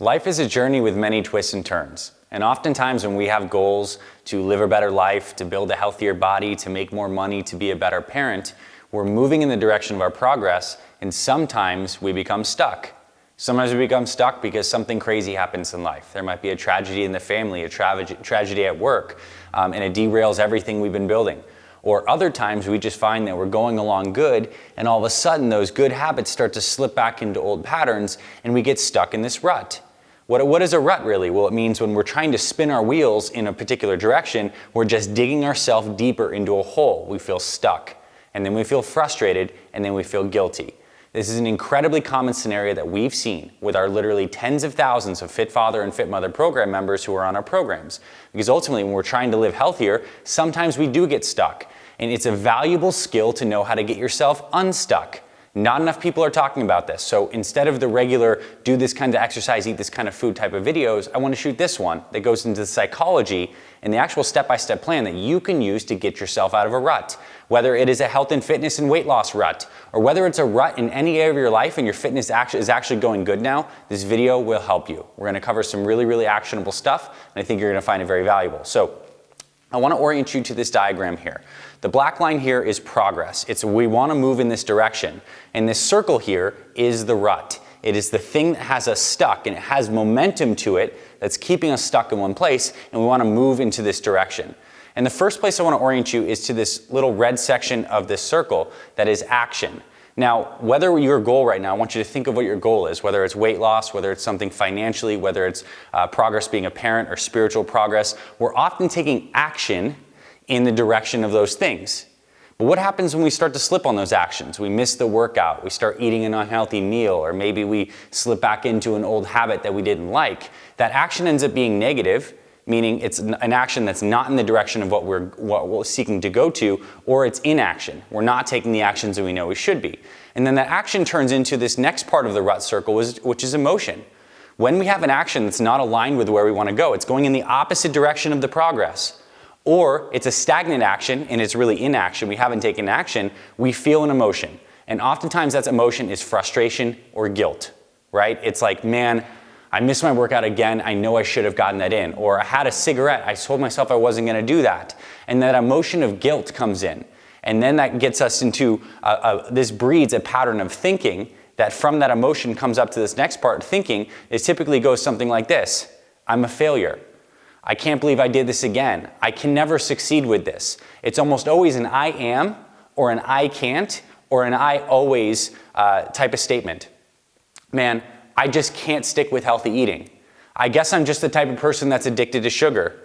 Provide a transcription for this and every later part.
Life is a journey with many twists and turns. And oftentimes when we have goals to live a better life, to build a healthier body, to make more money, to be a better parent, we're moving in the direction of our progress, and sometimes we become stuck. Sometimes we become stuck because something crazy happens in life. There might be a tragedy in the family, a tragedy at work, and it derails everything we've been building. Or other times we just find that we're going along good, and all of a sudden those good habits start to slip back into old patterns, and we get stuck in this rut. What is a rut really? Well, it means when we're trying to spin our wheels in a particular direction, we're just digging ourselves deeper into a hole. We feel stuck, and then we feel frustrated, and then we feel guilty. This is an incredibly common scenario that we've seen with our literally tens of thousands of Fit Father and Fit Mother program members who are on our programs. Because ultimately, when we're trying to live healthier, sometimes we do get stuck. And it's a valuable skill to know how to get yourself unstuck. Not enough people are talking about this. So instead of the regular, do this kind of exercise, eat this kind of food type of videos, I want to shoot this one that goes into the psychology and the actual step-by-step plan that you can use to get yourself out of a rut. Whether it is a health and fitness and weight loss rut, or whether it's a rut in any area of your life and your fitness is actually going good now, this video will help you. We're going to cover some really, really actionable stuff, and I think you're going to find it very valuable. So I want to orient you to this diagram here. The black line here is progress. We want to move in this direction. And this circle here is the rut. It is the thing that has us stuck, and it has momentum to it that's keeping us stuck in one place, and we want to move into this direction. And the first place I want to orient you is to this little red section of this circle that is action. Now, whether your goal right now, I want you to think of what your goal is, whether it's weight loss, whether it's something financially, whether it's progress being a parent or spiritual progress, we're often taking action in the direction of those things. But what happens when we start to slip on those actions? We miss the workout, we start eating an unhealthy meal, or maybe we slip back into an old habit that we didn't like. That action ends up being negative, meaning it's an action that's not in the direction of what we're seeking to go to, or it's inaction. We're not taking the actions that we know we should be. And then that action turns into this next part of the rut circle, which is emotion. When we have an action that's not aligned with where we want to go, it's going in the opposite direction of the progress. Or it's a stagnant action and it's really inaction, we haven't taken action, we feel an emotion. And oftentimes that emotion is frustration or guilt, right? It's like, man, I missed my workout again, I know I should have gotten that in. Or I had a cigarette, I told myself I wasn't going to do that. And that emotion of guilt comes in. And then that gets us into, this breeds a pattern of thinking that from that emotion comes up to this next part, thinking, it typically goes something like this: I'm a failure. I can't believe I did this again. I can never succeed with this. It's almost always an I am, or an I can't, or an I always type of statement. Man, I just can't stick with healthy eating. I guess I'm just the type of person that's addicted to sugar.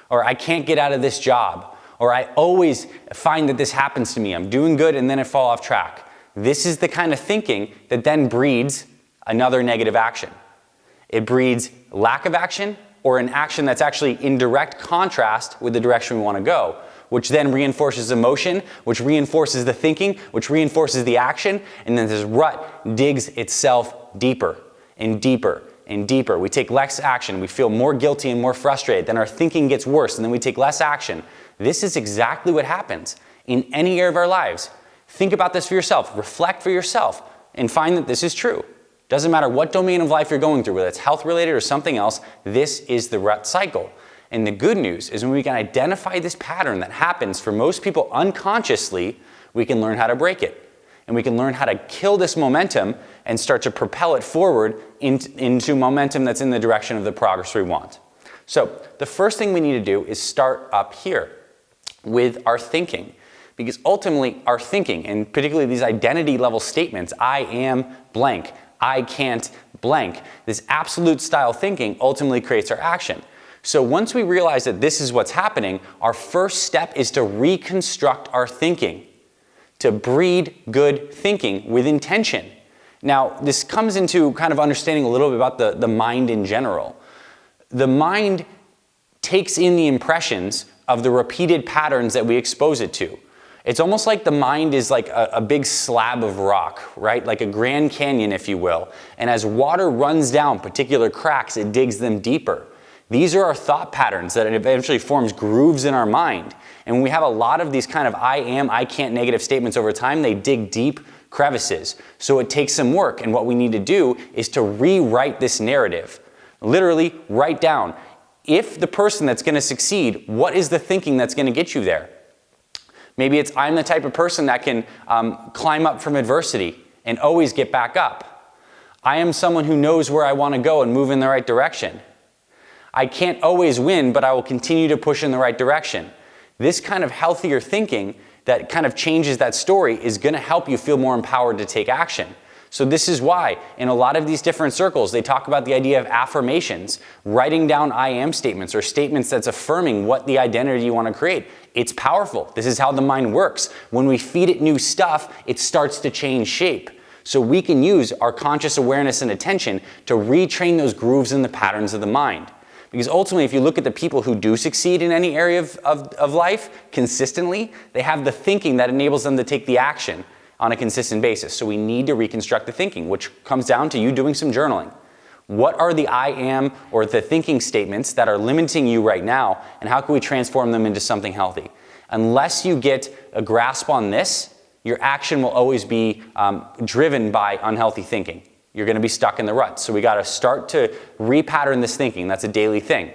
Or I can't get out of this job. Or I always find that this happens to me. I'm doing good and then I fall off track. This is the kind of thinking that then breeds another negative action. It breeds lack of action, or an action that's actually in direct contrast with the direction we want to go, which then reinforces emotion, which reinforces the thinking, which reinforces the action, and then this rut digs itself deeper and deeper and deeper. We take less action, we feel more guilty and more frustrated, then our thinking gets worse, and then we take less action. This is exactly what happens in any area of our lives. Think about this for yourself, reflect for yourself, and find that this is true. Doesn't matter what domain of life you're going through, whether it's health related or something else, this is the rut cycle. And the good news is when we can identify this pattern that happens for most people unconsciously, we can learn how to break it. And we can learn how to kill this momentum and start to propel it forward into momentum that's in the direction of the progress we want. So the first thing we need to do is start up here with our thinking. Because ultimately our thinking, and particularly these identity level statements, I am blank, I can't blank, this absolute style thinking ultimately creates our action. So once we realize that this is what's happening, our first step is to reconstruct our thinking, to breed good thinking with intention. Now, this comes into kind of understanding a little bit about the mind in general. The mind takes in the impressions of the repeated patterns that we expose it to. It's almost like the mind is like a big slab of rock, right? Like a Grand Canyon, if you will. And as water runs down particular cracks, it digs them deeper. These are our thought patterns that it eventually forms grooves in our mind. And when we have a lot of these kind of I am, I can't negative statements over time, they dig deep crevices. So it takes some work. And what we need to do is to rewrite this narrative. Literally write down, if the person that's going to succeed, what is the thinking that's going to get you there? Maybe it's, I'm the type of person that can climb up from adversity and always get back up. I am someone who knows where I want to go and move in the right direction. I can't always win, but I will continue to push in the right direction. This kind of healthier thinking that kind of changes that story is going to help you feel more empowered to take action. So this is why in a lot of these different circles, they talk about the idea of affirmations, writing down I am statements or statements that's affirming what the identity you want to create. It's powerful. This is how the mind works. When we feed it new stuff, it starts to change shape. So we can use our conscious awareness and attention to retrain those grooves and the patterns of the mind. Because ultimately, if you look at the people who do succeed in any area of life consistently, they have the thinking that enables them to take the action on a consistent basis. So we need to reconstruct the thinking, which comes down to you doing some journaling. What are the I am or the thinking statements that are limiting you right now, and how can we transform them into something healthy? Unless you get a grasp on this, your action will always be driven by unhealthy thinking. You're going to be stuck in the rut. So we got to start to repattern this thinking. That's a daily thing.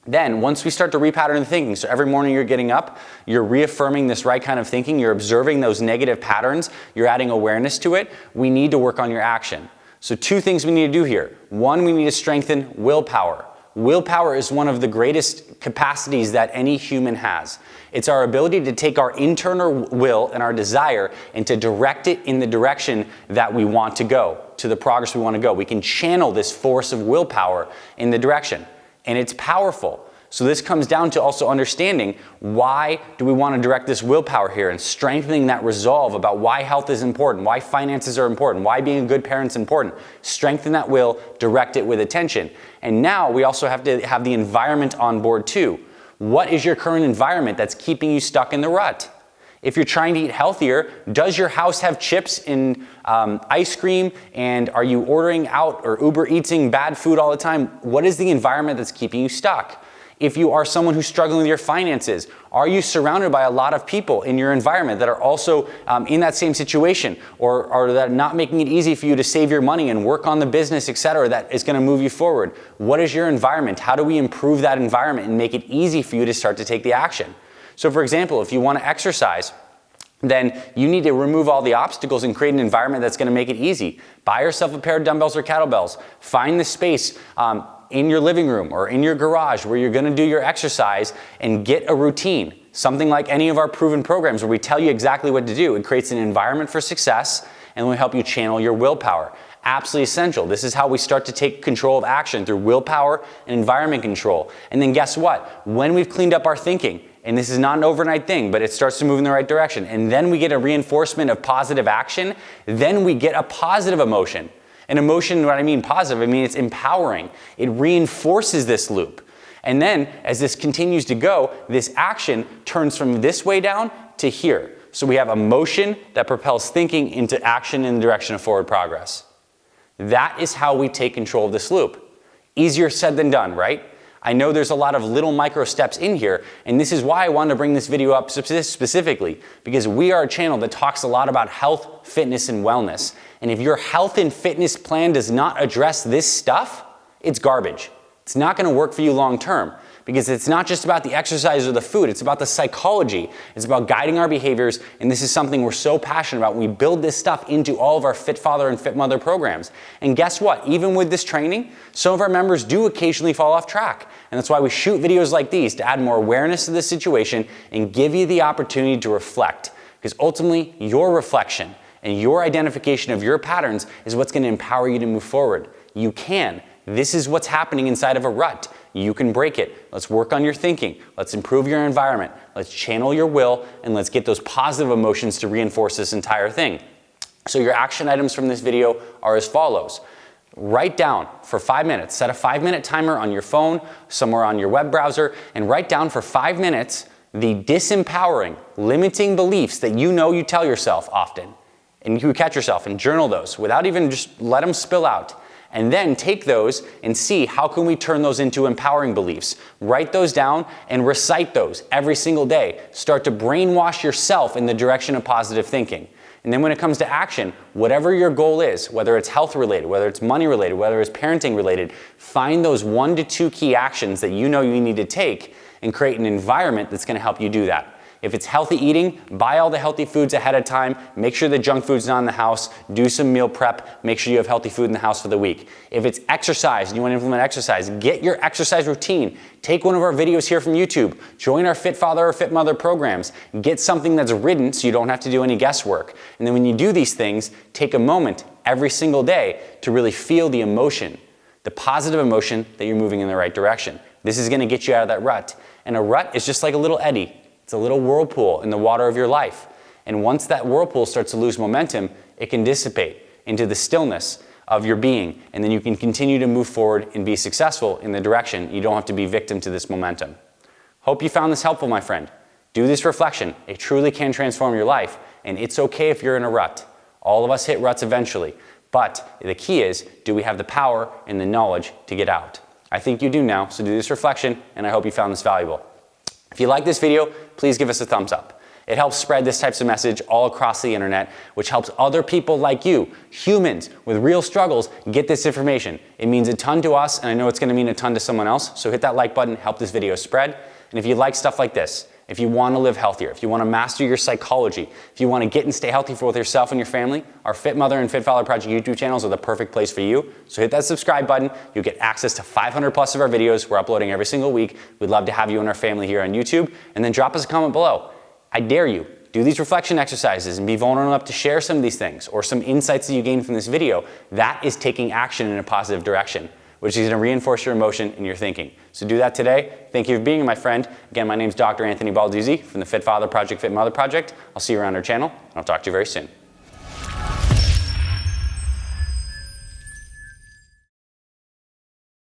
Then, once we start to repattern the thinking, so every morning you're getting up, you're reaffirming this right kind of thinking, you're observing those negative patterns, you're adding awareness to it, we need to work on your action. So 2 things we need to do here. 1, we need to strengthen willpower. Willpower is one of the greatest capacities that any human has. It's our ability to take our internal will and our desire and to direct it in the direction that we want to go, to the progress we want to go. We can channel this force of willpower in the direction. And it's powerful. So this comes down to also understanding why do we want to direct this willpower here and strengthening that resolve about why health is important, why finances are important, why being a good parent is important. Strengthen that will, direct it with attention. And now we also have to have the environment on board too. What is your current environment that's keeping you stuck in the rut? If you're trying to eat healthier, does your house have chips and ice cream, and are you ordering out or Uber eating bad food all the time? What is the environment that's keeping you stuck? If you are someone who's struggling with your finances, are you surrounded by a lot of people in your environment that are also in that same situation, or are that not making it easy for you to save your money and work on the business, etc., that is going to move you forward? What is your environment? How do we improve that environment and make it easy for you to start to take the action? So for example, if you want to exercise, then you need to remove all the obstacles and create an environment that's going to make it easy. Buy yourself a pair of dumbbells or kettlebells. Find the space in your living room or in your garage where you're going to do your exercise and get a routine. Something like any of our proven programs where we tell you exactly what to do. It creates an environment for success and will help you channel your willpower. Absolutely essential. This is how we start to take control of action, through willpower and environment control. And then guess what? When we've cleaned up our thinking, and this is not an overnight thing, but it starts to move in the right direction, and then we get a reinforcement of positive action, then we get a positive emotion. An emotion, what I mean positive, I mean it's empowering. It reinforces this loop. And then, as this continues to go, this action turns from this way down to here. So we have emotion that propels thinking into action in the direction of forward progress. That is how we take control of this loop. Easier said than done, right? I know there's a lot of little micro steps in here, and this is why I wanted to bring this video up specifically, because we are a channel that talks a lot about health, fitness, and wellness. And if your health and fitness plan does not address this stuff, it's garbage. It's not going to work for you long term, because it's not just about the exercise or the food, it's about the psychology. It's about guiding our behaviors, and this is something we're so passionate about. We build this stuff into all of our Fit Father and Fit Mother programs. And guess what? Even with this training, some of our members do occasionally fall off track. And that's why we shoot videos like these, to add more awareness to the situation and give you the opportunity to reflect. Because ultimately, your reflection and your identification of your patterns is what's going to empower you to move forward. You can. This is what's happening inside of a rut. You can break it. Let's work on your thinking. Let's improve your environment. Let's channel your will, and let's get those positive emotions to reinforce this entire thing. So your action items from this video are as follows. Write down for 5 minutes. Set a 5-minute timer on your phone, somewhere on your web browser, and write down for 5 minutes the disempowering, limiting beliefs that you know you tell yourself often. And you catch yourself and journal those without even just let them spill out. And then take those and see how can we turn those into empowering beliefs. Write those down and recite those every single day. Start to brainwash yourself in the direction of positive thinking. And then when it comes to action, whatever your goal is, whether it's health related, whether it's money related, whether it's parenting related, find those 1 to 2 key actions that you know you need to take and create an environment that's going to help you do that. If it's healthy eating, buy all the healthy foods ahead of time, make sure the junk food's not in the house, do some meal prep, make sure you have healthy food in the house for the week. If it's exercise and you want to implement exercise, get your exercise routine. Take one of our videos here from YouTube, join our Fit Father or Fit Mother programs, get something that's written so you don't have to do any guesswork. And then when you do these things, take a moment every single day to really feel the emotion, the positive emotion that you're moving in the right direction. This is going to get you out of that rut. And a rut is just like a little eddy. It's a little whirlpool in the water of your life. And once that whirlpool starts to lose momentum, it can dissipate into the stillness of your being. And then you can continue to move forward and be successful in the direction. You don't have to be victim to this momentum. Hope you found this helpful, my friend. Do this reflection. It truly can transform your life. And it's okay if you're in a rut. All of us hit ruts eventually. But the key is, do we have the power and the knowledge to get out? I think you do now, so do this reflection, and I hope you found this valuable. If you like this video, please give us a thumbs up. It helps spread this type of message all across the internet, which helps other people like you, humans with real struggles, get this information. It means a ton to us, and I know it's going to mean a ton to someone else, so hit that like button, help this video spread. And if you like stuff like this, if you want to live healthier, if you want to master your psychology, if you want to get and stay healthy for both yourself and your family, our Fit Mother and Fit Father Project YouTube channels are the perfect place for you. So hit that subscribe button. You'll get access to 500 plus of our videos. We're uploading every single week. We'd love to have you and our family here on YouTube. And then drop us a comment below. I dare you, do these reflection exercises and be vulnerable enough to share some of these things or some insights that you gain from this video. That is taking action in a positive direction, which is going to reinforce your emotion and your thinking. So do that today. Thank you for being my friend. Again, my name is Dr. Anthony Balduzzi from the Fit Father Project, Fit Mother Project. I'll see you around our channel, and I'll talk to you very soon.